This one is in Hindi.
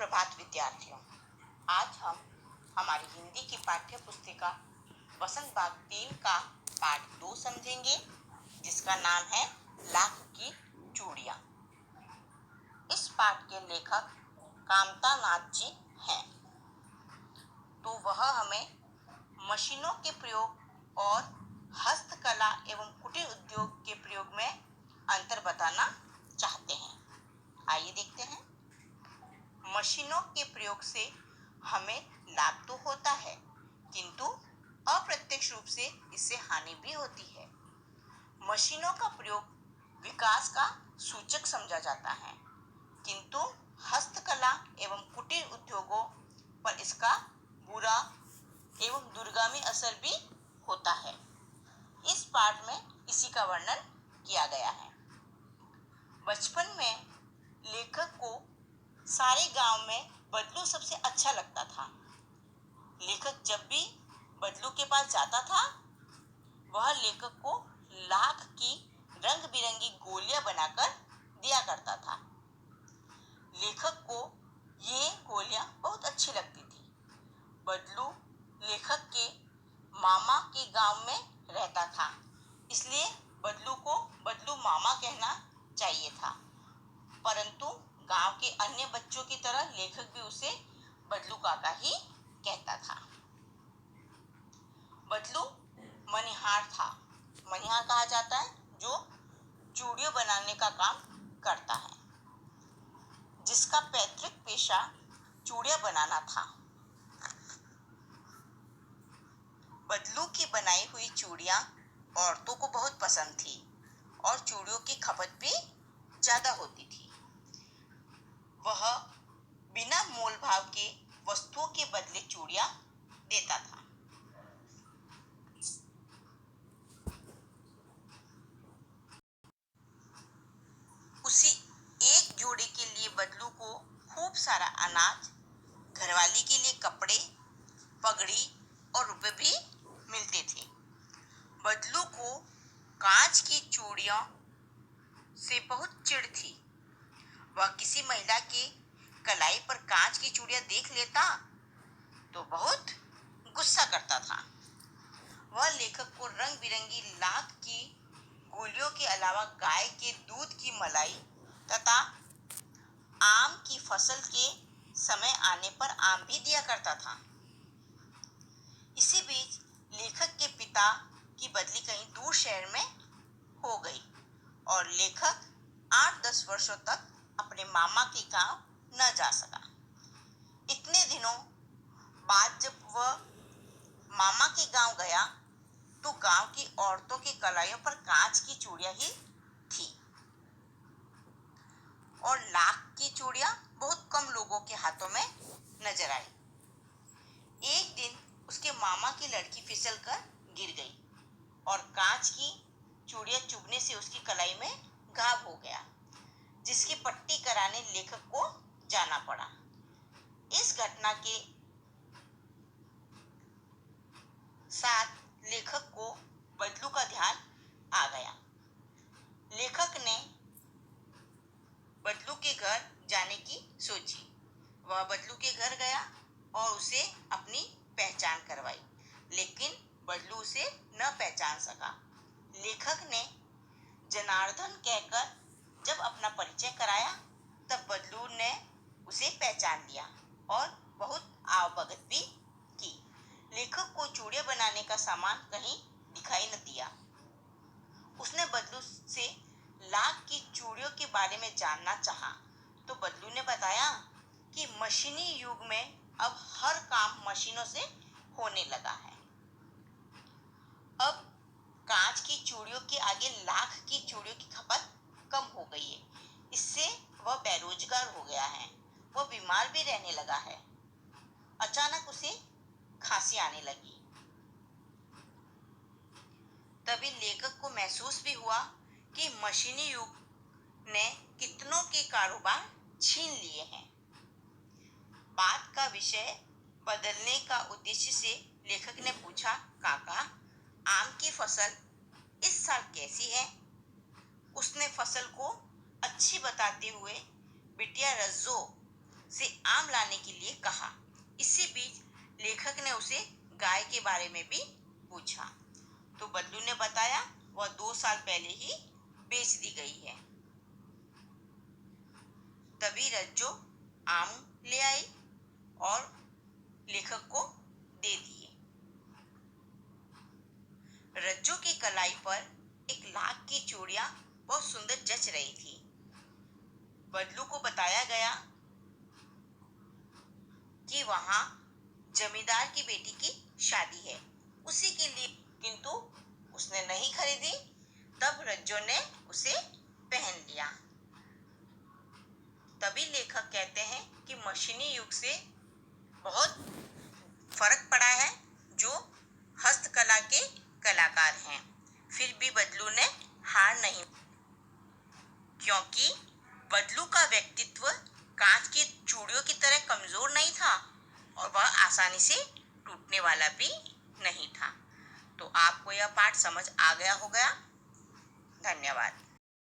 सुप्रभात विद्यार्थियों। आज हम हमारी हिंदी की पाठ्य पुस्तिका वसंत बाग 3 का पाठ 2 समझेंगे, जिसका नाम है लाख की चूड़ियां। इस पाठ के लेखक कामता नाथ जी हैं। तो वह हमें मशीनों के प्रयोग और हस्तकला एवं कुटीर उद्योग के प्रयोग में अंतर बताना चाहते हैं। आइए देखते हैं। मशीनों के प्रयोग से हमें लाभ तो होता है, किंतु अप्रत्यक्ष रूप से इससे हानि भी होती है। मशीनों का प्रयोग विकास का सूचक समझा जाता है, किंतु हस्तकला एवं कुटीर उद्योगों पर इसका बुरा एवं दूरगामी असर भी होता है। इस पाठ में इसी का वर्णन किया गया है। बचपन में लेखक को सारे गांव में बदलू सबसे अच्छा लगता था। लेखक जब भी बदलू के पास जाता था, वह लेखक को लाख की रंग बिरंगी गोलियां बनाकर दिया करता था। लेखक को ये गोलियां बहुत अच्छी लगती थी। बदलू लेखक के मामा के गांव में रहता था, इसलिए बदलू को बदलू मामा कहना चाहिए था। परंतु गांव के अन्य बच्चों की तरह लेखक भी उसे बदलू काका ही कहता था। बदलू मनिहार था। मनिहार कहा जाता है जो चूड़ियां बनाने का काम करता है, जिसका पैतृक पेशा चूड़ियां बनाना था। बदलू की बनाई हुई चूड़ियां औरतों को बहुत पसंद थी और चूड़ियों की खपत भी ज्यादा होती थी। वह बिना मोल भाव के वस्तुओं के बदले चूड़ियां देता था। उसी एक जोड़े के लिए बदलू को खूब सारा अनाज, घरवाली के लिए कपड़े, पगड़ी और रुपए भी मिलते थे। बदलू को कांच की चूड़ियों से बहुत चिढ़ थी। वह किसी महिला के कलाई पर कांच की चूड़ियां देख लेता तो बहुत गुस्सा करता था। वह लेखक को रंग बिरंगी लाख की गोलियों के अलावा गाय के दूध की मलाई तथा आम की फसल के समय आने पर आम भी दिया करता था। इसी बीच लेखक के पिता की बदली कहीं दूर शहर में हो गई और लेखक 8-10 वर्षों तक अपने मामा के गांव न जा सका। इतने दिनों बाद जब वह मामा के गांव गया तो गांव की औरतों की कलाइयों पर कांच की चूड़ियां ही थी और लाख की चूड़ियां बहुत कम लोगों के हाथों में नजर आई। एक दिन उसके मामा की लड़की फिसल कर गिर गई और कांच की चूड़ियां चुभने से उसकी कलाई में घाव हो गया, जिसकी पट्टी कराने लेखक को जाना पड़ा। इस घटना के साथ लेखक को बदलू का ध्यान आ गया। लेखक ने बदलू के घर जाने की सोची। वह बदलू के घर गया और उसे अपनी पहचान करवाई, लेकिन बदलू उसे न पहचान सका। लेखक ने जनार्दन कहकर जब अपना परिचय कराया, तब बदलू ने उसे पहचान लिया और बहुत आवभगत भी की। लेखक को चूड़ियां बनाने का सामान कहीं दिखाई न दिया। उसने बदलू से लाख की चूड़ियों के बारे में जानना चाहा, तो बदलू ने बताया कि मशीनी युग में अब हर काम मशीनों से होने लगा है। अब कांच की चूड़ियों के आगे लाख की चूड़ियों की खपत कम हो गई है। इससे वह बेरोजगार हो गया है। वह बीमार भी रहने लगा है। अचानक उसे खांसी आने लगी। तभी लेखक को महसूस भी हुआ कि मशीनी युग ने कितनों के कारोबार छीन लिए हैं। बात का विषय बदलने का उद्देश्य से लेखक ने पूछा, काका, आम की फसल इस साल कैसी है? उसने फसल को अच्छी बताते हुए बिटिया रज्जो से आम लाने के लिए कहा। इसी बीच लेखक ने उसे गाय के बारे में भी पूछा, तो बदलू ने बताया वह 2 साल पहले ही बेच दी गई है। तभी रज्जो आम ले आई और लेखक को दे दिए। रज्जो की कलाई पर एक लाख की चूड़ियां बहुत सुंदर जच रही थी। बदलू को बताया गया कि वहां जमींदार की बेटी की शादी है, उसी के लिए, किंतु उसने नहीं खरीदी। तब रज्जो ने उसे पहन लिया। तभी लेखक कहते हैं कि मशीनी युग से बहुत फर्क पड़ा है। जो हस्तकला के कलाकार हैं, फिर भी बदलू ने हार नहीं, क्योंकि बदलू का व्यक्तित्व कांच की चूड़ियों की तरह कमजोर नहीं था और वह आसानी से टूटने वाला भी नहीं था। तो आपको यह पाठ समझ आ गया होगा। धन्यवाद।